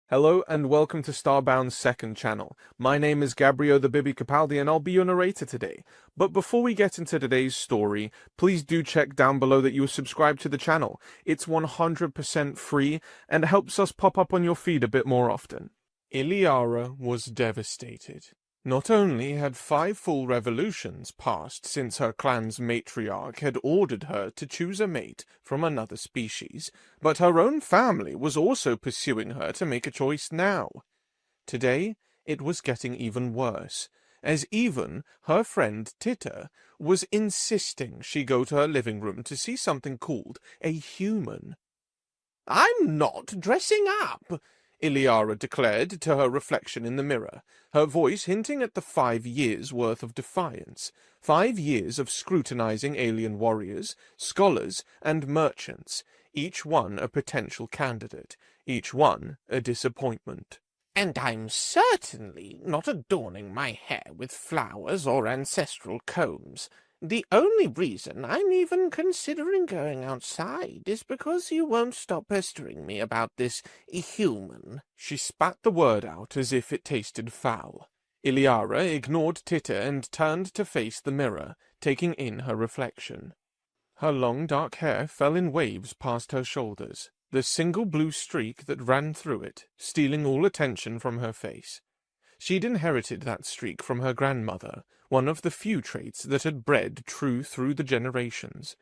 Hello and welcome to Starbound's second channel. My name is Gabriel the Bibi Capaldi and I'll be your narrator today. But before we get into today's story, please do check down below that you are subscribed to the channel. It's 100% free and helps us pop up on your feed a bit more often. Iliara was devastated. Not only had 5 full revolutions passed since her clan's matriarch had ordered her to choose a mate from another species, but her own family was also pursuing her to make a choice now. Today, it was getting even worse, as even her friend Titter was insisting she go to her living room to see something called a human. "I'm not dressing up," Iliara declared to her reflection in the mirror, her voice hinting at the 5 years' worth of defiance, 5 years of scrutinizing alien warriors, scholars, and merchants, each one a potential candidate, each one a disappointment. "And I'm certainly not adorning my hair with flowers or ancestral combs. The only reason I'm even considering going outside is because you won't stop pestering me about this human." She spat the word out as if it tasted foul. Iliara ignored Titter and turned to face the mirror, taking in her reflection. Her long dark hair fell in waves past her shoulders, the single blue streak that ran through it, stealing all attention from her face. She'd inherited that streak from her grandmother, one of the few traits that had bred true through the generations.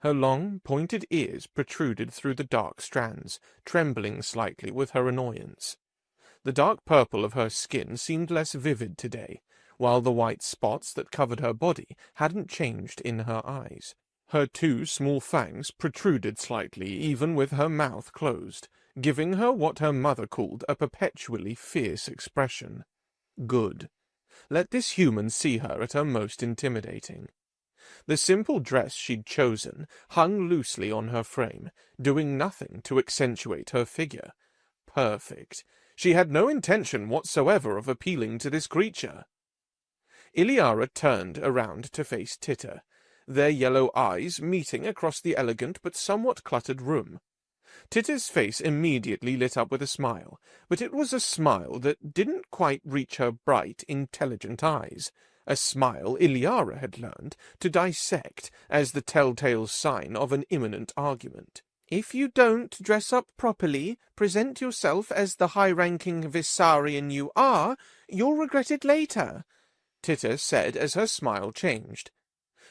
Her long, pointed ears protruded through the dark strands, trembling slightly with her annoyance. The dark purple of her skin seemed less vivid today, while the white spots that covered her body hadn't changed in her eyes. Her 2 small fangs protruded slightly even with her mouth closed, giving her what her mother called a perpetually fierce expression. Good. Let this human see her at her most intimidating. The simple dress she'd chosen hung loosely on her frame, doing nothing to accentuate her figure. Perfect. She had no intention whatsoever of appealing to this creature. Iliara turned around to face Titter, their yellow eyes meeting across the elegant but somewhat cluttered room. Titter's face immediately lit up with a smile, but it was a smile that didn't quite reach her bright, intelligent eyes, a smile Iliara had learned to dissect as the telltale sign of an imminent argument. "If you don't dress up properly, present yourself as the high-ranking Visarian you are, you'll regret it later," Titter said as her smile changed.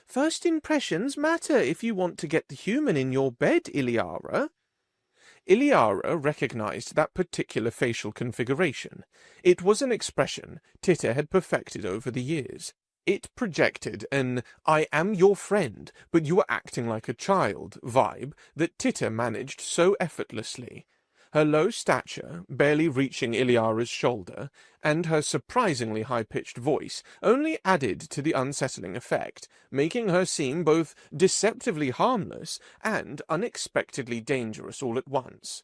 "First impressions matter if you want to get the human in your bed, Iliara." Iliara recognized that particular facial configuration. It was an expression Titter had perfected over the years. It projected an "I am your friend, but you are acting like a child" vibe that Titter managed so effortlessly. Her low stature, barely reaching Iliara's shoulder, and her surprisingly high-pitched voice only added to the unsettling effect, making her seem both deceptively harmless and unexpectedly dangerous all at once.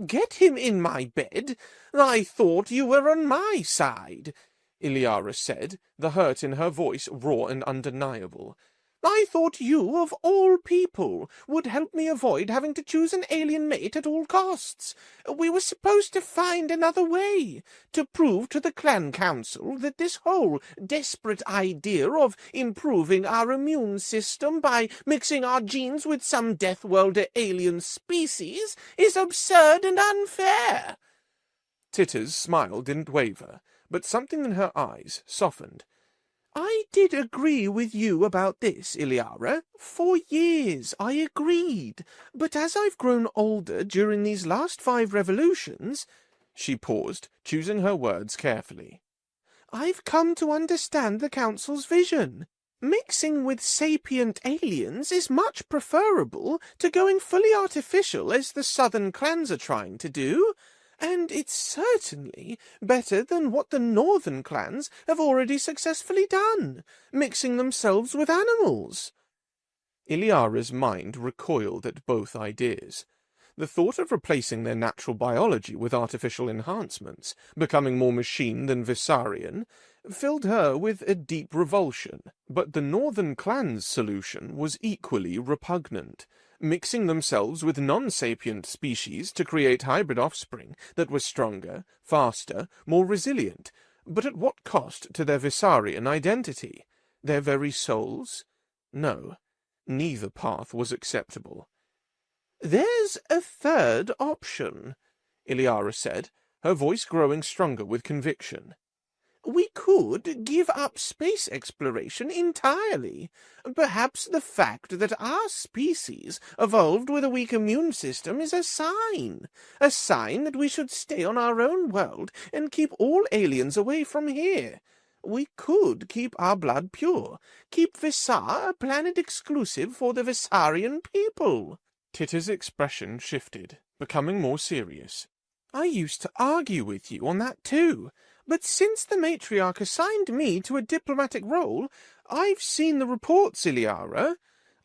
"Get him in my bed? I thought you were on my side," Iliara said, the hurt in her voice raw and undeniable. "I thought you, of all people, would help me avoid having to choose an alien mate at all costs. We were supposed to find another way, to prove to the clan council that this whole desperate idea of improving our immune system by mixing our genes with some Deathworlder alien species is absurd and unfair." Titter's smile didn't waver, but something in her eyes softened. "I did agree with you about this, Iliara. For years I agreed. But as I've grown older during these last 5 revolutions," she paused, choosing her words carefully, "I've come to understand the Council's vision. Mixing with sapient aliens is much preferable to going fully artificial as the southern clans are trying to do. And it's certainly better than what the northern clans have already successfully done, mixing themselves with animals." Iliara's mind recoiled at both ideas. The thought of replacing their natural biology with artificial enhancements, becoming more machine than Visarian, filled her with a deep revulsion, but the northern clan's solution was equally repugnant, mixing themselves with non-sapient species to create hybrid offspring that were stronger, faster, more resilient, but at what cost to their Visarian identity? Their very souls? No, neither path was acceptable. "There's a third option," Iliara said, her voice growing stronger with conviction. "We could give up space exploration entirely. Perhaps the fact that our species evolved with a weak immune system is a sign that we should stay on our own world and keep all aliens away from here. We could keep our blood pure, keep Visar a planet exclusive for the Visarian people." Titter's expression shifted, becoming more serious. "I used to argue with you on that too. But since the matriarch assigned me to a diplomatic role, I've seen the reports, Iliara.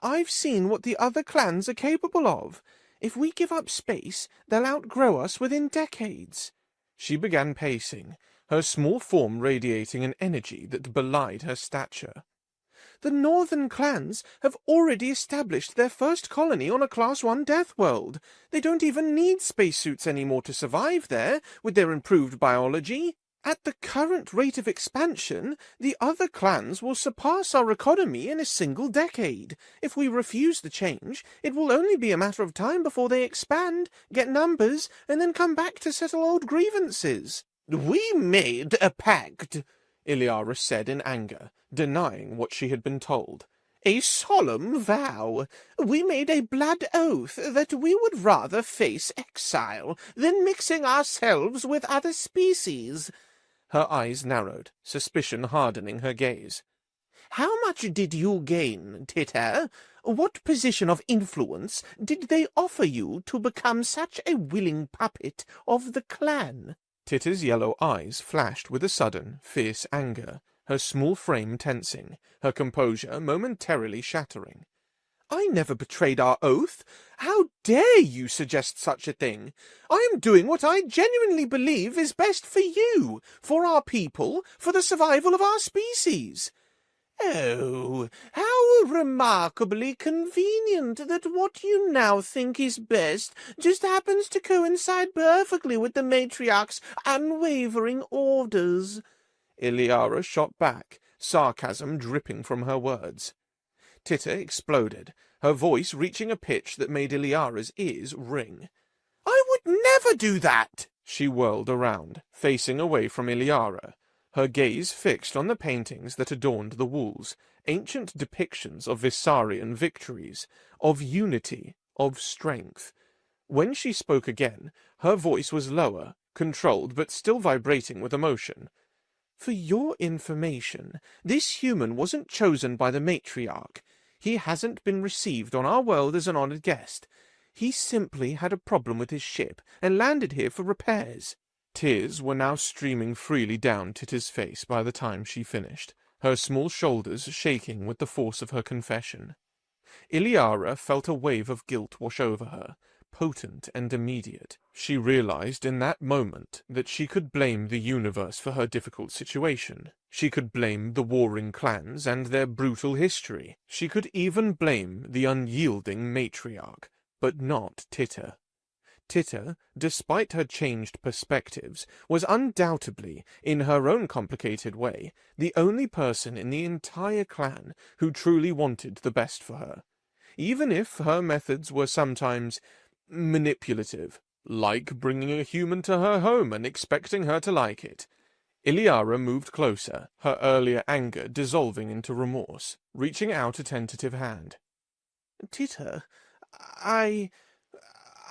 I've seen what the other clans are capable of. If we give up space, they'll outgrow us within decades." She began pacing, her small form radiating an energy that belied her stature. "The northern clans have already established their first colony on a Class 1 death world. They don't even need spacesuits anymore to survive there, with their improved biology. At the current rate of expansion, the other clans will surpass our economy in a single decade. If we refuse the change, it will only be a matter of time before they expand, get numbers, and then come back to settle old grievances." "We made a pact," Iliara said in anger, denying what she had been told. "A solemn vow. We made a blood oath that we would rather face exile than mixing ourselves with other species." Her eyes narrowed, suspicion hardening her gaze. "How much did you gain, Titter? What position of influence did they offer you to become such a willing puppet of the clan?" Titter's yellow eyes flashed with a sudden, fierce anger, her small frame tensing, her composure momentarily shattering. "I never betrayed our oath. How dare you suggest such a thing? I am doing what I genuinely believe is best for you, for our people, for the survival of our species." "Oh, how remarkably convenient that what you now think is best just happens to coincide perfectly with the matriarch's unwavering orders." Iliara shot back, sarcasm dripping from her words. Titter exploded, her voice reaching a pitch that made Iliara's ears ring. "I would never do that!" She whirled around, facing away from Iliara, her gaze fixed on the paintings that adorned the walls, ancient depictions of Visarian victories, of unity, of strength. When she spoke again, her voice was lower, controlled but still vibrating with emotion. "For your information, this human wasn't chosen by the matriarch. He hasn't been received on our world as an honored guest. He simply had a problem with his ship and landed here for repairs." Tears were now streaming freely down Titter's face by the time she finished, her small shoulders shaking with the force of her confession. Iliara felt a wave of guilt wash over her, potent and immediate. She realized in that moment that she could blame the universe for her difficult situation. She could blame the warring clans and their brutal history. She could even blame the unyielding matriarch, but not Titter. Titter, despite her changed perspectives, was undoubtedly, in her own complicated way, the only person in the entire clan who truly wanted the best for her, even if her methods were sometimes manipulative, like bringing a human to her home and expecting her to like it. Iliara moved closer, her earlier anger dissolving into remorse, reaching out a tentative hand. "Titter,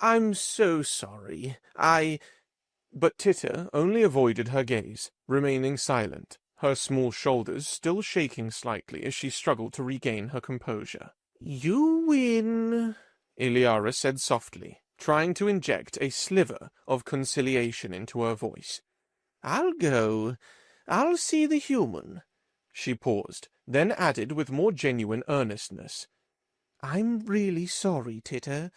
I'm so sorry. But Titter only avoided her gaze, remaining silent, her small shoulders still shaking slightly as she struggled to regain her composure. "You win," Iliara said softly, trying to inject a sliver of conciliation into her voice. "I'll go. I'll see the human." She paused, then added with more genuine earnestness. "I'm really sorry, Titter.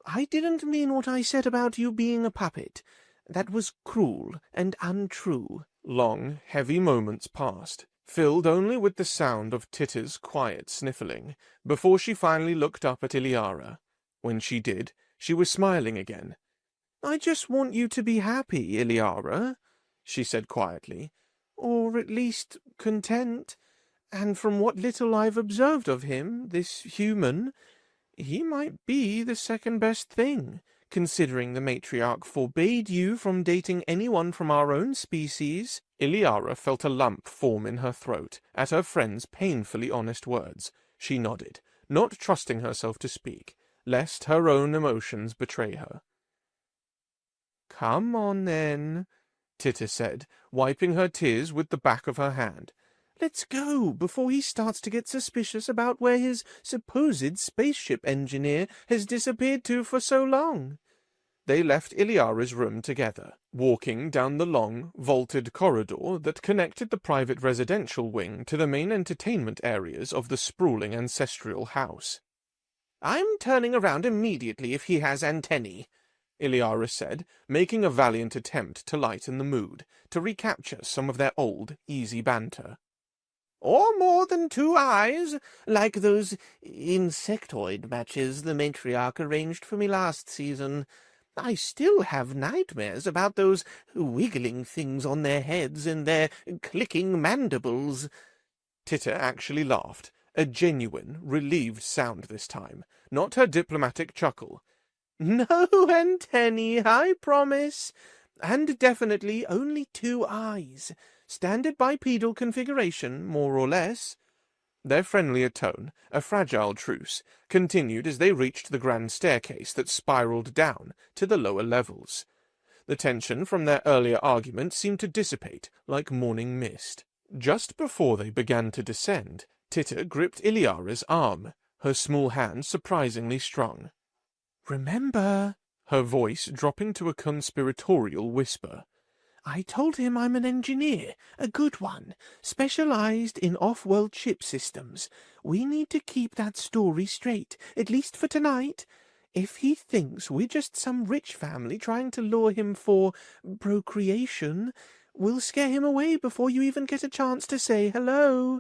I didn't mean what I said about you being a puppet. That was cruel and untrue." Long, heavy moments passed, filled only with the sound of Tita's quiet sniffling, before she finally looked up at Iliara. When she did, she was smiling again. "I just want you to be happy, Iliara," she said quietly, "or at least content. And from what little I've observed of him, this human, he might be the second best thing, considering the matriarch forbade you from dating anyone from our own species." Iliara felt a lump form in her throat at her friend's painfully honest words. She nodded, not trusting herself to speak, lest her own emotions betray her. "Come on, then," Tita said, wiping her tears with the back of her hand. "Let's go, before he starts to get suspicious about where his supposed spaceship engineer has disappeared to for so long." They left Iliara's room together, walking down the long, vaulted corridor that connected the private residential wing to the main entertainment areas of the sprawling ancestral house. "I'm turning around immediately if he has antennae," Iliara said, making a valiant attempt to lighten the mood, to recapture some of their old, easy banter. "Or more than 2 eyes, like those insectoid matches the matriarch arranged for me last season. I still have nightmares about those wiggling things on their heads and their clicking mandibles." Tita actually laughed, a genuine, relieved sound this time, not her diplomatic chuckle. "No antennae, I promise. And definitely only 2 eyes. Standard bipedal configuration, more or less." Their friendlier tone, a fragile truce, continued as they reached the grand staircase that spiraled down to the lower levels. The tension from their earlier argument seemed to dissipate like morning mist. Just before they began to descend, Tita gripped Iliara's arm, her small hand surprisingly strong. "Remember," her voice dropping to a conspiratorial whisper, "I told him I'm an engineer, a good one, specialized in off-world chip systems. We need to keep that story straight, at least for tonight. If he thinks we're just some rich family trying to lure him for procreation, we'll scare him away before you even get a chance to say hello."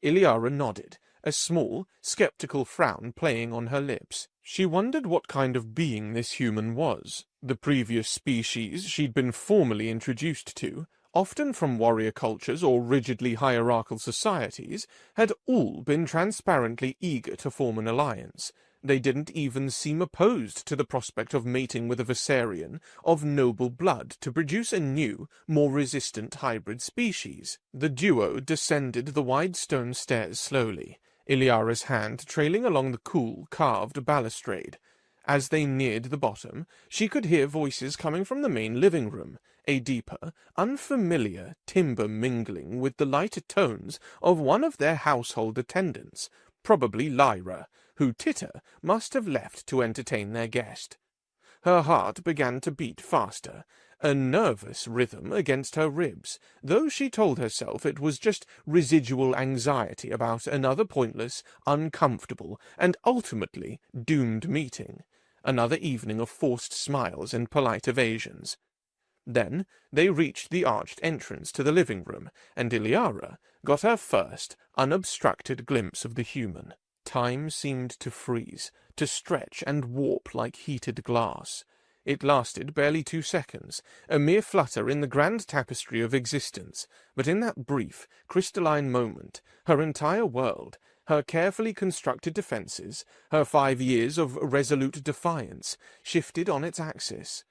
Iliara nodded, a small, skeptical frown playing on her lips. She wondered what kind of being this human was. The previous species she'd been formally introduced to, often from warrior cultures or rigidly hierarchical societies, had all been transparently eager to form an alliance. They didn't even seem opposed to the prospect of mating with a Viserion of noble blood to produce a new, more resistant hybrid species. The duo descended the wide stone stairs slowly, Iliara's hand trailing along the cool, carved balustrade. As they neared the bottom, she could hear voices coming from the main living room, a deeper, unfamiliar timbre mingling with the lighter tones of one of their household attendants, probably Lyra, who Tita must have left to entertain their guest. Her heart began to beat faster, a nervous rhythm against her ribs, though she told herself it was just residual anxiety about another pointless, uncomfortable, and ultimately doomed meeting, another evening of forced smiles and polite evasions. Then they reached the arched entrance to the living room, and Iliara got her first, unobstructed glimpse of the human. Time seemed to freeze, to stretch and warp like heated glass. It lasted barely 2 seconds, a mere flutter in the grand tapestry of existence, but in that brief, crystalline moment, her entire world, her carefully constructed defenses, her 5 years of resolute defiance, shifted on its axis.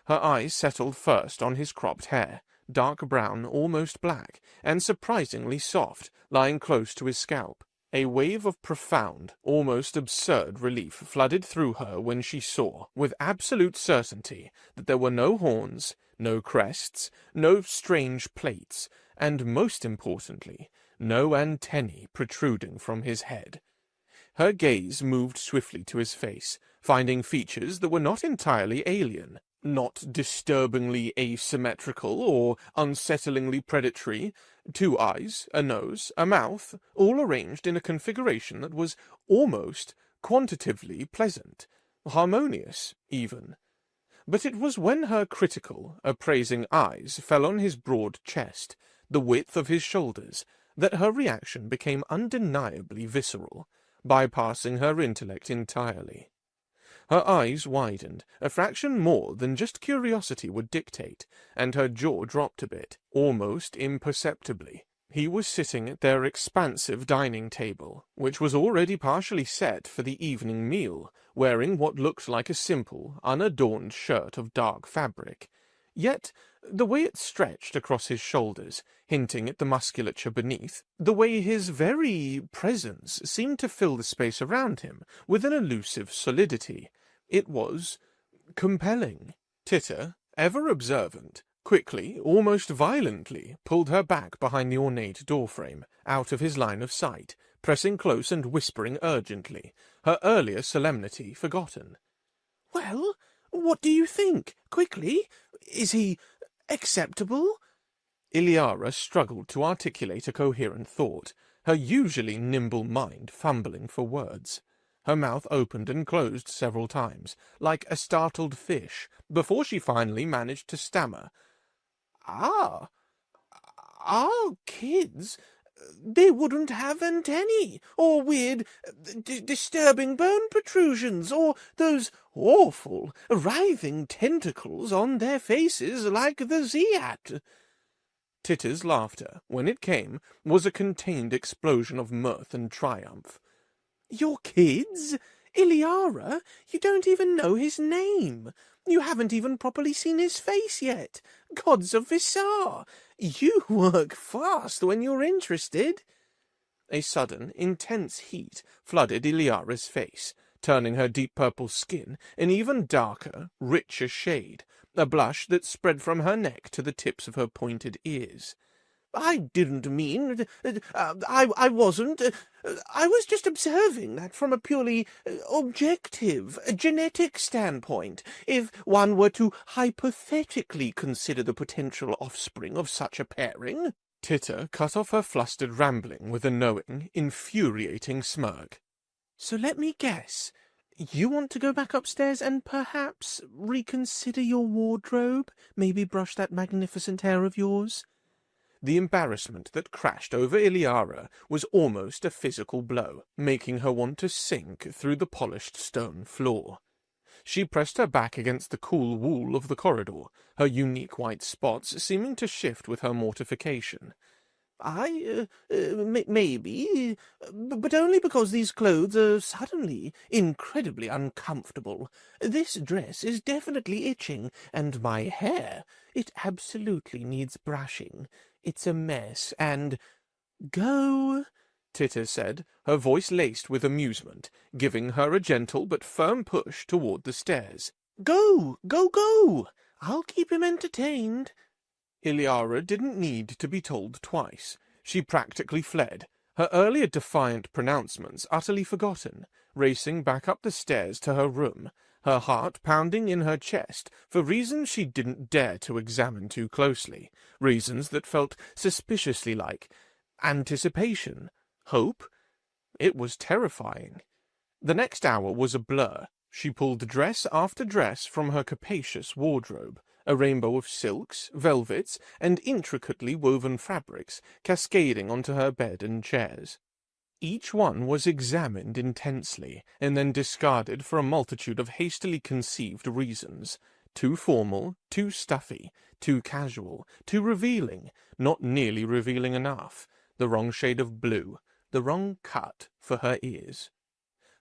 Her eyes settled first on his cropped hair, dark brown, almost black, and surprisingly soft, lying close to his scalp. A wave of profound, almost absurd relief flooded through her when she saw, with absolute certainty, that there were no horns, no crests, no strange plates, and, most importantly, no antennae protruding from his head. Her gaze moved swiftly to his face, finding features that were not entirely alien, not disturbingly asymmetrical or unsettlingly predatory. 2 eyes, a nose, a mouth, all arranged in a configuration that was almost quantitatively pleasant, harmonious, even. But it was when her critical, appraising eyes fell on his broad chest, the width of his shoulders, that her reaction became undeniably visceral, bypassing her intellect entirely. Her eyes widened, a fraction more than just curiosity would dictate, and her jaw dropped a bit, almost imperceptibly. He was sitting at their expansive dining table, which was already partially set for the evening meal, wearing what looked like a simple, unadorned shirt of dark fabric. Yet, the way it stretched across his shoulders, hinting at the musculature beneath, the way his very presence seemed to fill the space around him with an elusive solidity, it was compelling. Titter, ever observant, quickly, almost violently, pulled her back behind the ornate doorframe, out of his line of sight, pressing close and whispering urgently, her earlier solemnity forgotten. "Well, what do you think? Quickly? Is he acceptable?" Iliara struggled to articulate a coherent thought, her usually nimble mind fumbling for words. Her mouth opened and closed several times, like a startled fish, before she finally managed to stammer. "Ah, our kids, they wouldn't have antennae, or weird, disturbing bone protrusions, or those awful, writhing tentacles on their faces like the Zeat." Titter's laughter, when it came, was a contained explosion of mirth and triumph. "Your kids? Iliara, you don't even know his name. You haven't even properly seen his face yet. Gods of Visar, you work fast when you're interested." A sudden, intense heat flooded Iliara's face, turning her deep purple skin an even darker, richer shade, a blush that spread from her neck to the tips of her pointed ears. "I didn't mean... I wasn't... I was just observing that from a purely objective, genetic standpoint, if one were to hypothetically consider the potential offspring of such a pairing." Titter cut off her flustered rambling with a knowing, infuriating smirk. "So let me guess. You want to go back upstairs and perhaps reconsider your wardrobe? Maybe brush that magnificent hair of yours?" The embarrassment that crashed over Iliara was almost a physical blow, making her want to sink through the polished stone floor. She pressed her back against the cool wool of the corridor, her unique white spots seeming to shift with her mortification. Maybe, but only because these clothes are suddenly incredibly uncomfortable. This dress is definitely itching, and my hair, it absolutely needs brushing. It's a mess, and—" "Go," Titter said, her voice laced with amusement, giving her a gentle but firm push toward the stairs. "Go, go, go! I'll keep him entertained." Iliara didn't need to be told twice. She practically fled, her earlier defiant pronouncements utterly forgotten, racing back up the stairs to her room, her heart pounding in her chest for reasons she didn't dare to examine too closely, reasons that felt suspiciously like anticipation, hope. It was terrifying. The next hour was a blur. She pulled dress after dress from her capacious wardrobe, a rainbow of silks, velvets, and intricately woven fabrics cascading onto her bed and chairs. Each one was examined intensely, and then discarded for a multitude of hastily conceived reasons. Too formal, too stuffy, too casual, too revealing, not nearly revealing enough, the wrong shade of blue, the wrong cut for her ears.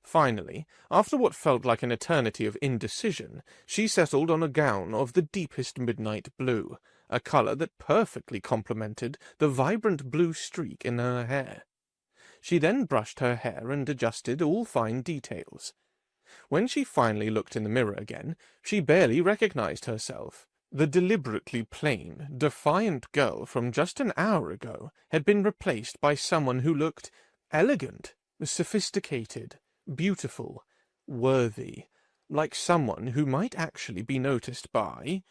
Finally, after what felt like an eternity of indecision, she settled on a gown of the deepest midnight blue, a colour that perfectly complemented the vibrant blue streak in her hair. She then brushed her hair and adjusted all fine details. When she finally looked in the mirror again, she barely recognized herself. The deliberately plain, defiant girl from just an hour ago had been replaced by someone who looked elegant, sophisticated, beautiful, worthy, like someone who might actually be noticed by...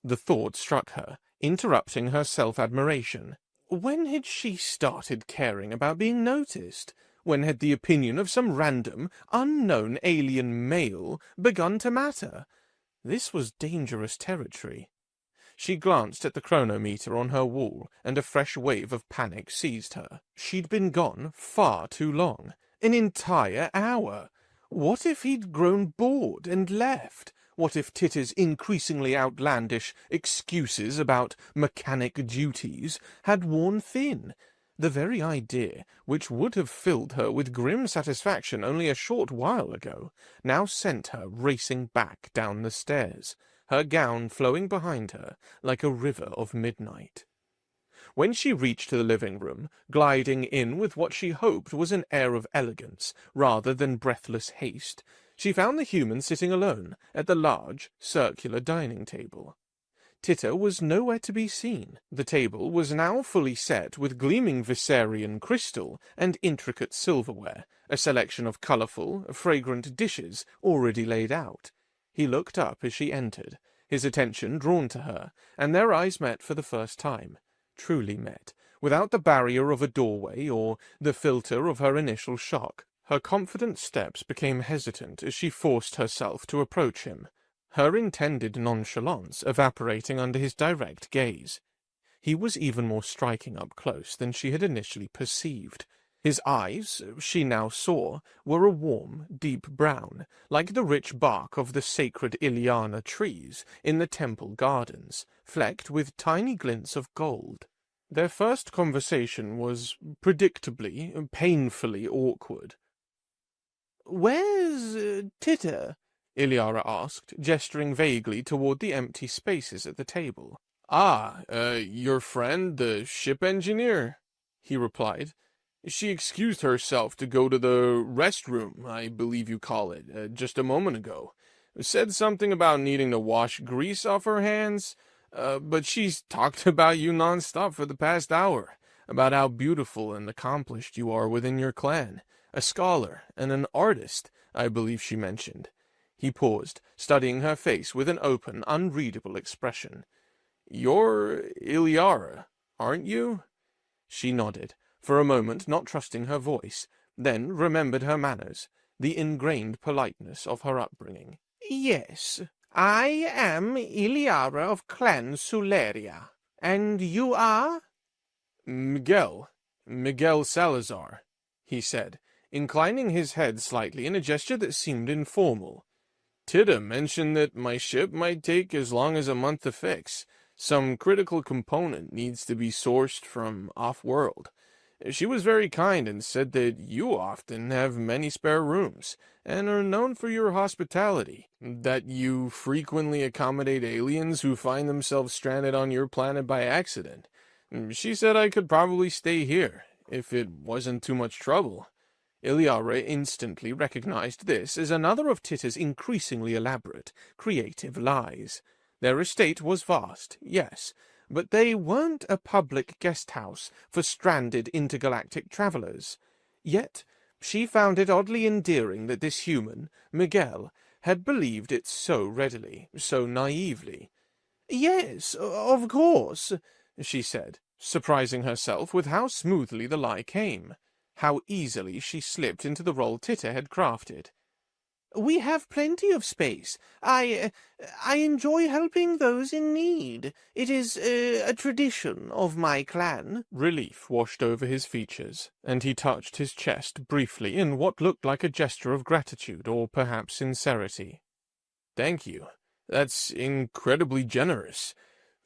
The thought struck her, interrupting her self-admiration. When had she started caring about being noticed? When had the opinion of some random, unknown alien male begun to matter? This was dangerous territory. She glanced at the chronometer on her wall, and a fresh wave of panic seized her. She'd been gone far too long. An entire hour. What if he'd grown bored and left? What if Titter's increasingly outlandish excuses about mechanic duties had worn thin? The very idea, which would have filled her with grim satisfaction only a short while ago, now sent her racing back down the stairs, her gown flowing behind her like a river of midnight. When she reached the living room, gliding in with what she hoped was an air of elegance rather than breathless haste, she found the human sitting alone at the large, circular dining table. Titter was nowhere to be seen. The table was now fully set with gleaming Viserion crystal and intricate silverware, a selection of colourful, fragrant dishes already laid out. He looked up as she entered, his attention drawn to her, and their eyes met for the first time. Truly met, without the barrier of a doorway or the filter of her initial shock. Her confident steps became hesitant as she forced herself to approach him, her intended nonchalance evaporating under his direct gaze. He was even more striking up close than she had initially perceived. His eyes, she now saw, were a warm, deep brown, like the rich bark of the sacred Ileana trees in the temple gardens, flecked with tiny glints of gold. Their first conversation was predictably, painfully awkward. "Where's Titter?" Iliara asked, gesturing vaguely toward the empty spaces at the table. Your friend, the ship engineer," he replied. "She excused herself to go to the restroom, I believe you call it, just a moment ago. Said something about needing to wash grease off her hands, but she's talked about you nonstop for the past hour, about how beautiful and accomplished you are within your clan. A scholar and an artist, I believe she mentioned." He paused, studying her face with an open, unreadable expression. "You're Iliara, aren't you?" She nodded, for a moment not trusting her voice, then remembered her manners, the ingrained politeness of her upbringing. "Yes, I am Iliara of Clan Suleria. And you are?" Miguel Salazar," he said, inclining his head slightly in a gesture that seemed informal. "Titta mentioned that my ship might take as long as a month to fix. Some critical component needs to be sourced from off-world. She was very kind and said that you often have many spare rooms, and are known for your hospitality, that you frequently accommodate aliens who find themselves stranded on your planet by accident. She said I could probably stay here, if it wasn't too much trouble." Iliara instantly recognized this as another of Titter's increasingly elaborate, creative lies. Their estate was vast, yes, but they weren't a public guest house for stranded intergalactic travelers. Yet she found it oddly endearing that this human, Miguel, had believed it so readily, so naively. "Yes, of course," she said, surprising herself with how smoothly the lie came, how easily she slipped into the role Titter had crafted. "We have plenty of space. I enjoy helping those in need. It is a tradition of my clan." Relief washed over his features, and he touched his chest briefly in what looked like a gesture of gratitude or perhaps sincerity. "Thank you. That's incredibly generous.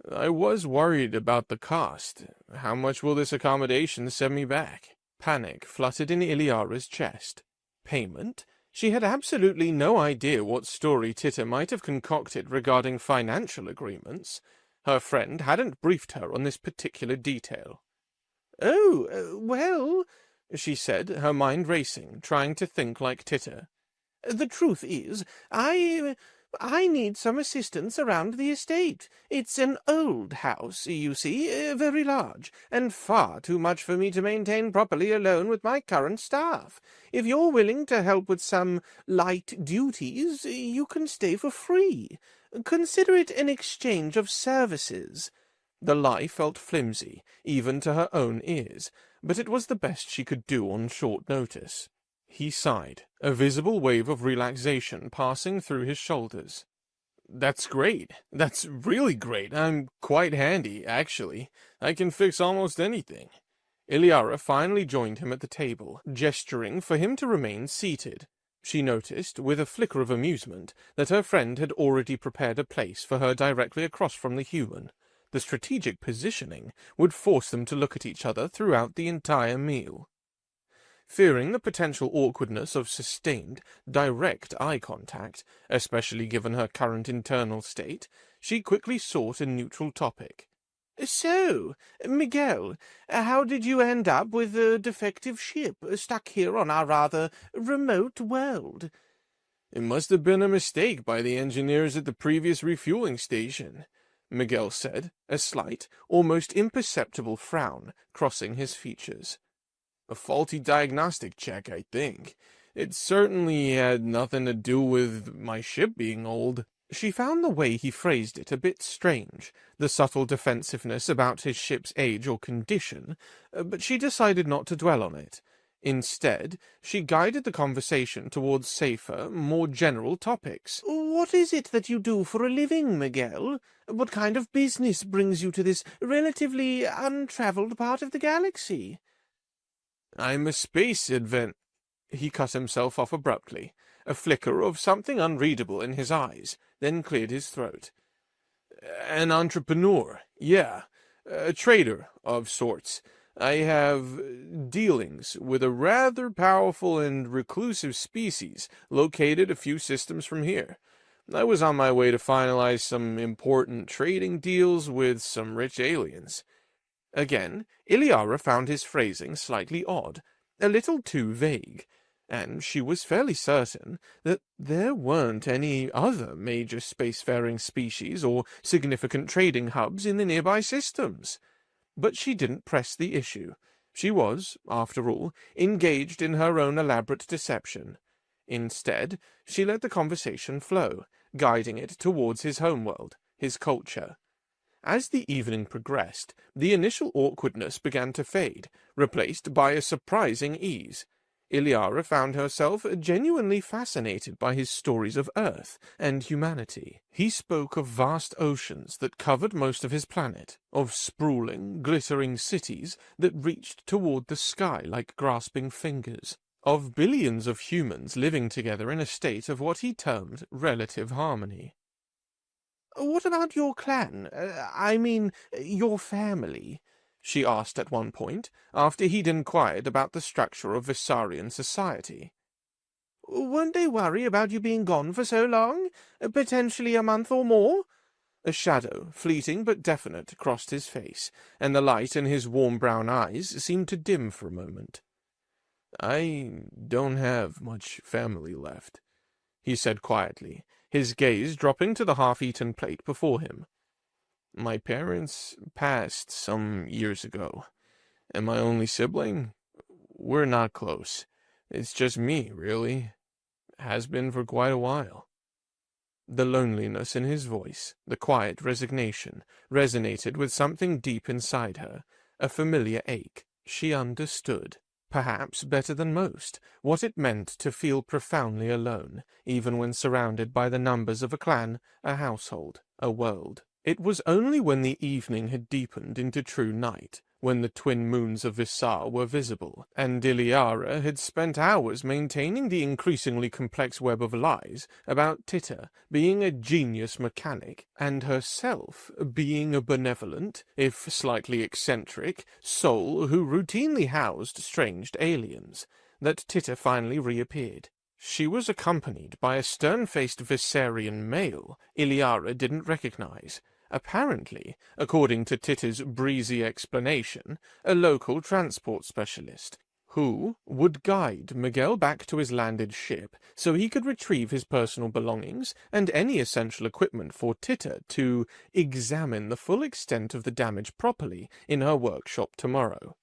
I was worried about the cost. How much will this accommodation set me back?" Panic fluttered in Iliara's chest. Payment? She had absolutely no idea what story Titter might have concocted regarding financial agreements. Her friend hadn't briefed her on this particular detail. "Oh, well," she said, her mind racing, trying to think like Titter. "The truth is, I need some assistance around the estate. It's an old house, you see, very large, and far too much for me to maintain properly alone with my current staff. If you're willing to help with some light duties, you can stay for free. Consider it an exchange of services." The lie felt flimsy, even to her own ears, but it was the best she could do on short notice. He sighed, a visible wave of relaxation passing through his shoulders. That's great. That's really great. I'm quite handy, actually. I can fix almost anything. Iliara finally joined him at the table, gesturing for him to remain seated. She noticed, with a flicker of amusement, that her friend had already prepared a place for her directly across from the human. The strategic positioning would force them to look at each other throughout the entire meal. Fearing the potential awkwardness of sustained, direct eye contact, especially given her current internal state, she quickly sought a neutral topic. "So, Miguel, how did you end up with a defective ship stuck here on our rather remote world?" It must have been a mistake by the engineers at the previous refueling station, Miguel said, a slight, almost imperceptible frown crossing his features. A faulty diagnostic check, I think. It certainly had nothing to do with my ship being old. She found the way he phrased it a bit strange, the subtle defensiveness about his ship's age or condition, but she decided not to dwell on it. Instead, she guided the conversation towards safer, more general topics. "What is it that you do for a living, Miguel? What kind of business brings you to this relatively untraveled part of the galaxy?" I'm a space advent. He cut himself off abruptly, a flicker of something unreadable in his eyes, then cleared his throat. An entrepreneur, yeah, a trader of sorts. I have dealings with a rather powerful and reclusive species located a few systems from here. I was on my way to finalize some important trading deals with some rich aliens. Again, Iliara found his phrasing slightly odd, a little too vague, and she was fairly certain that there weren't any other major spacefaring species or significant trading hubs in the nearby systems. But she didn't press the issue. She was, after all, engaged in her own elaborate deception. Instead, she let the conversation flow, guiding it towards his homeworld, his culture. As the evening progressed, the initial awkwardness began to fade, replaced by a surprising ease. Iliara found herself genuinely fascinated by his stories of Earth and humanity. He spoke of vast oceans that covered most of his planet, of sprawling, glittering cities that reached toward the sky like grasping fingers, of billions of humans living together in a state of what he termed relative harmony. "What about your clan? I mean, your family?" she asked at one point, after he'd inquired about the structure of Vissarian society. "Won't they worry about you being gone for so long? Potentially a month or more?" A shadow, fleeting but definite, crossed his face, and the light in his warm brown eyes seemed to dim for a moment. I don't have much family left, he said quietly, his gaze dropping to the half-eaten plate before him. My parents passed some years ago, and my only sibling, we're not close. It's just me, really. Has been for quite a while. The loneliness in his voice, the quiet resignation, resonated with something deep inside her, a familiar ache. She understood, perhaps better than most, what it meant to feel profoundly alone, even when surrounded by the numbers of a clan, a household, a world. It was only when the evening had deepened into true night, when the twin moons of Vissar were visible, and Iliara had spent hours maintaining the increasingly complex web of lies about Titta being a genius mechanic, and herself being a benevolent, if slightly eccentric, soul who routinely housed strange aliens, that Titta finally reappeared. She was accompanied by a stern-faced Vissarian male Iliara didn't recognize. Apparently, according to Titta's breezy explanation, a local transport specialist, who would guide Miguel back to his landed ship so he could retrieve his personal belongings and any essential equipment for Titta to examine the full extent of the damage properly in her workshop tomorrow.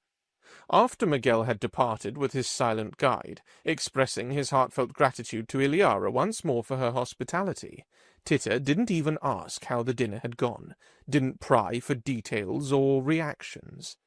After Miguel had departed with his silent guide, expressing his heartfelt gratitude to Iliara once more for her hospitality, Titta didn't even ask how the dinner had gone, didn't pry for details or reactions.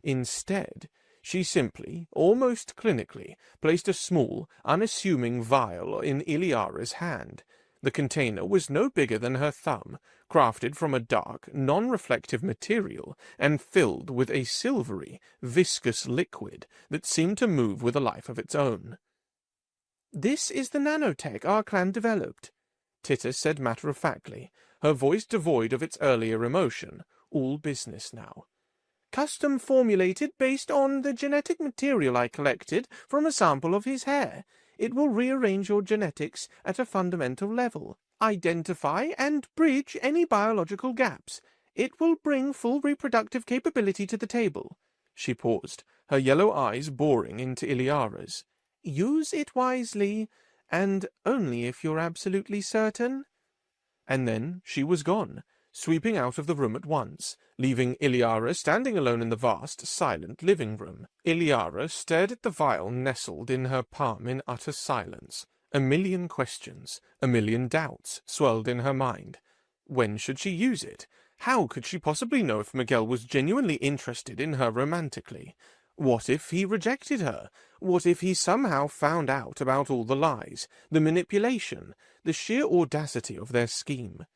Instead, she simply, almost clinically, placed a small, unassuming vial in Iliara's hand. The container was no bigger than her thumb, crafted from a dark, non-reflective material, and filled with a silvery, viscous liquid that seemed to move with a life of its own. "This is the nanotech our clan developed," Titta said matter-of-factly, her voice devoid of its earlier emotion, all business now. "Custom formulated based on the genetic material I collected from a sample of his hair. It will rearrange your genetics at a fundamental level, identify and bridge any biological gaps. It will bring full reproductive capability to the table." She paused, her yellow eyes boring into Iliara's. "Use it wisely, and only if you're absolutely certain." And then she was gone, sweeping out of the room at once, leaving Iliara standing alone in the vast, silent living room. Iliara stared at the vial nestled in her palm in utter silence. A million questions, a million doubts swirled in her mind. When should she use it? How could she possibly know if Miguel was genuinely interested in her romantically? What if he rejected her? What if he somehow found out about all the lies, the manipulation, the sheer audacity of their scheme?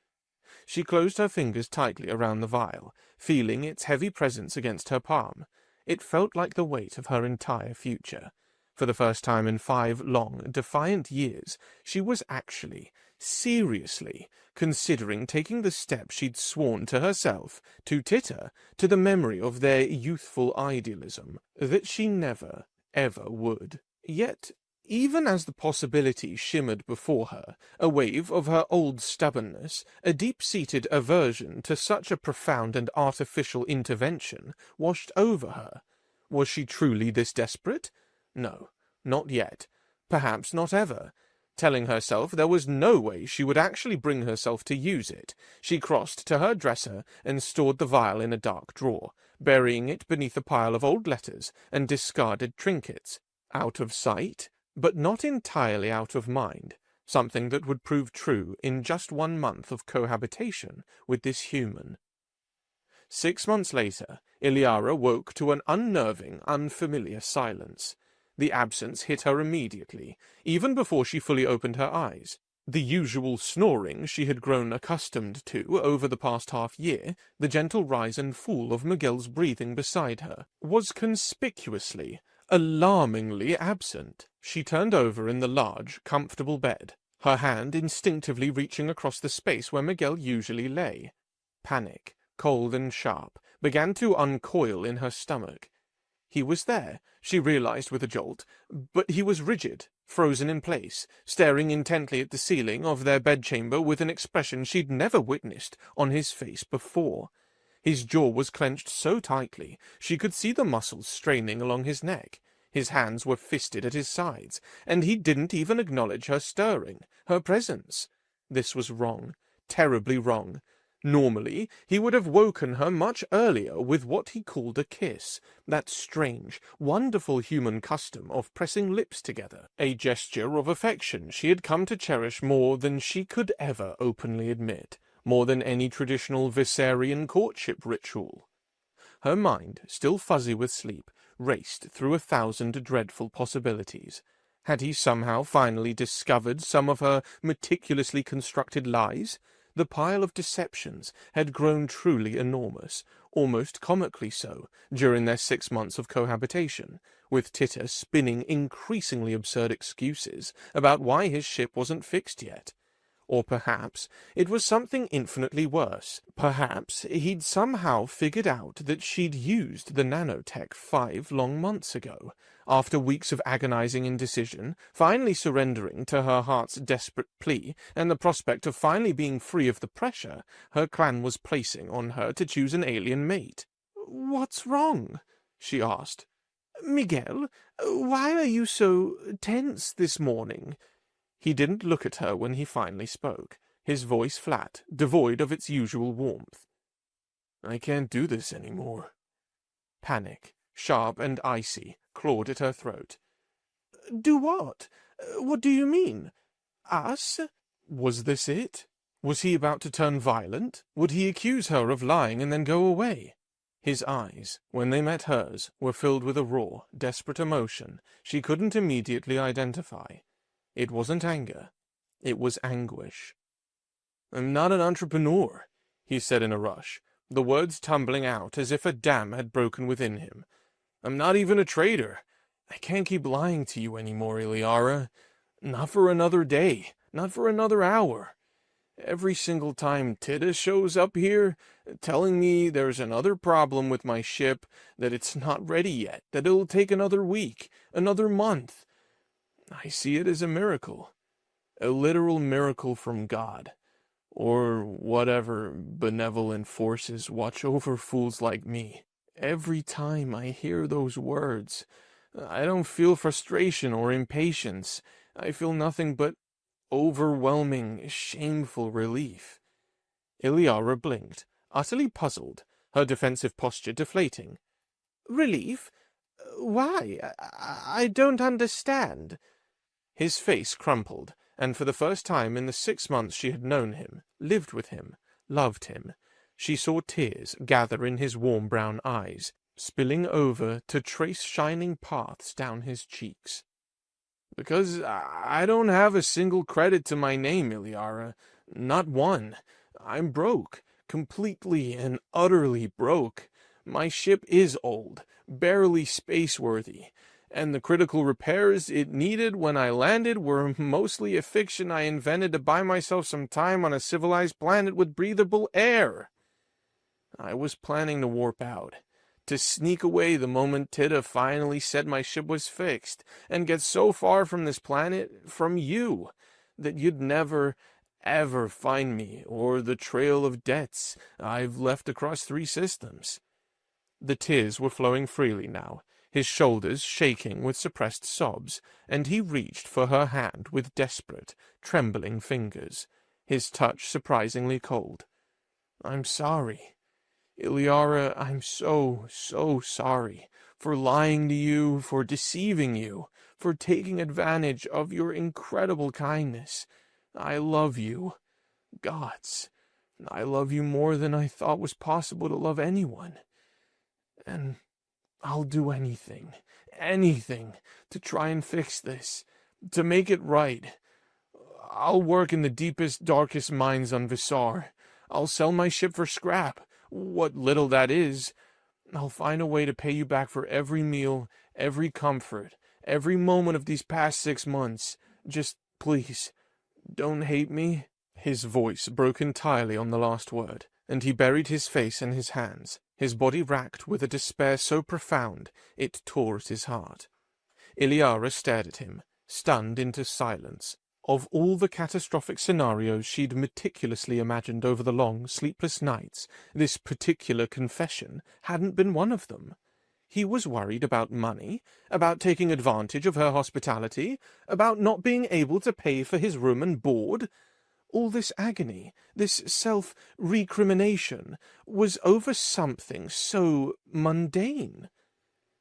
She closed her fingers tightly around the vial, feeling its heavy presence against her palm. It felt like the weight of her entire future. For the first time in 5 long, defiant years, she was actually, seriously, considering taking the step she'd sworn to herself, to Titta, to the memory of their youthful idealism, that she never, ever would. Yet, even as the possibility shimmered before her, a wave of her old stubbornness, a deep-seated aversion to such a profound and artificial intervention, washed over her. Was she truly this desperate? No, not yet. Perhaps not ever. Telling herself there was no way she would actually bring herself to use it, she crossed to her dresser and stored the vial in a dark drawer, burying it beneath a pile of old letters and discarded trinkets. Out of sight, but not entirely out of mind, something that would prove true in just 1 month of cohabitation with this human. 6 months later, Iliara woke to an unnerving, unfamiliar silence. The absence hit her immediately, even before she fully opened her eyes. The usual snoring she had grown accustomed to over the past half-year, the gentle rise and fall of Miguel's breathing beside her, was conspicuously, alarmingly absent. She turned over in the large, comfortable bed, her hand instinctively reaching across the space where Miguel usually lay. Panic, cold and sharp, began to uncoil in her stomach. He was there, she realized with a jolt, but he was rigid, frozen in place, staring intently at the ceiling of their bedchamber with an expression she'd never witnessed on his face before. His jaw was clenched so tightly she could see the muscles straining along his neck. His hands were fisted at his sides, and he didn't even acknowledge her stirring, her presence. This was wrong, terribly wrong. Normally, he would have woken her much earlier with what he called a kiss, that strange, wonderful human custom of pressing lips together, a gesture of affection she had come to cherish more than she could ever openly admit, more than any traditional Viserian courtship ritual. Her mind, still fuzzy with sleep, raced through 1,000 dreadful possibilities. Had he somehow finally discovered some of her meticulously constructed lies? The pile of deceptions had grown truly enormous, almost comically so, during their 6 months of cohabitation, with Titta spinning increasingly absurd excuses about why his ship wasn't fixed yet. Or perhaps it was something infinitely worse. Perhaps he'd somehow figured out that she'd used the nanotech 5 long months ago. After weeks of agonizing indecision, finally surrendering to her heart's desperate plea, and the prospect of finally being free of the pressure her clan was placing on her to choose an alien mate. "What's wrong?" she asked. "Miguel, why are you so tense this morning?" He didn't look at her when he finally spoke, his voice flat, devoid of its usual warmth. "I can't do this anymore." Panic, sharp and icy, clawed at her throat. "Do what? What do you mean? Us?" Was this it? Was he about to turn violent? Would he accuse her of lying and then go away? His eyes, when they met hers, were filled with a raw, desperate emotion she couldn't immediately identify. It wasn't anger. It was anguish. I'm not an entrepreneur, he said in a rush, the words tumbling out as if a dam had broken within him. I'm not even a trader. I can't keep lying to you anymore, Iliara. Not for another day, not for another hour. Every single time Tida shows up here, telling me there's another problem with my ship, that it's not ready yet, that it'll take another week, another month. I see it as a miracle. A literal miracle from God. Or whatever benevolent forces watch over fools like me. Every time I hear those words, I don't feel frustration or impatience. I feel nothing but overwhelming, shameful relief. Iliara blinked, utterly puzzled, her defensive posture deflating. Relief? Why? I don't understand. His face crumpled, and for the first time in the 6 months she had known him, lived with him, loved him, she saw tears gather in his warm brown eyes, spilling over to trace shining paths down his cheeks. Because I don't have a single credit to my name, Iliara. Not one. I'm broke. Completely and utterly broke. My ship is old, barely space-worthy, and the critical repairs it needed when I landed were mostly a fiction I invented to buy myself some time on a civilized planet with breathable air. I was planning to warp out, to sneak away the moment Tida finally said my ship was fixed, and get so far from this planet, from you, that you'd never, ever find me, or the trail of debts I've left across 3 systems. The tears were flowing freely now, his shoulders shaking with suppressed sobs, and he reached for her hand with desperate, trembling fingers, his touch surprisingly cold. I'm sorry. Iliara, I'm so, so sorry for lying to you, for deceiving you, for taking advantage of your incredible kindness. I love you. Gods, I love you more than I thought was possible to love anyone. And I'll do anything, anything, to try and fix this, to make it right. I'll work in the deepest, darkest mines on Visar. I'll sell my ship for scrap, what little that is. I'll find a way to pay you back for every meal, every comfort, every moment of these past 6 months. Just, please, don't hate me. His voice broke entirely on the last word, and he buried his face in his hands, his body racked with a despair so profound it tore at his heart. Iliara stared at him, stunned into silence. Of all the catastrophic scenarios she'd meticulously imagined over the long, sleepless nights, this particular confession hadn't been one of them. He was worried about money, about taking advantage of her hospitality, about not being able to pay for his room and board. All this agony, this self-recrimination, was over something so mundane.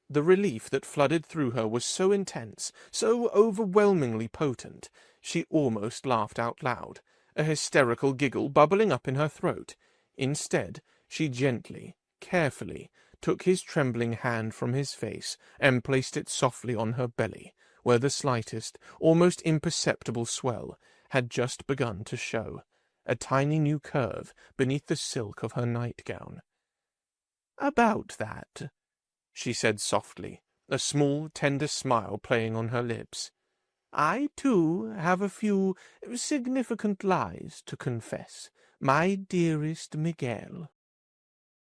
The relief that flooded through her was so intense, so overwhelmingly potent, she almost laughed out loud, a hysterical giggle bubbling up in her throat. Instead, she gently, carefully, took his trembling hand from his face and placed it softly on her belly, where the slightest, almost imperceptible swell had just begun to show, a tiny new curve beneath the silk of her nightgown. "About that," she said softly, a small, tender smile playing on her lips. "I, too, have a few significant lies to confess, my dearest Miguel."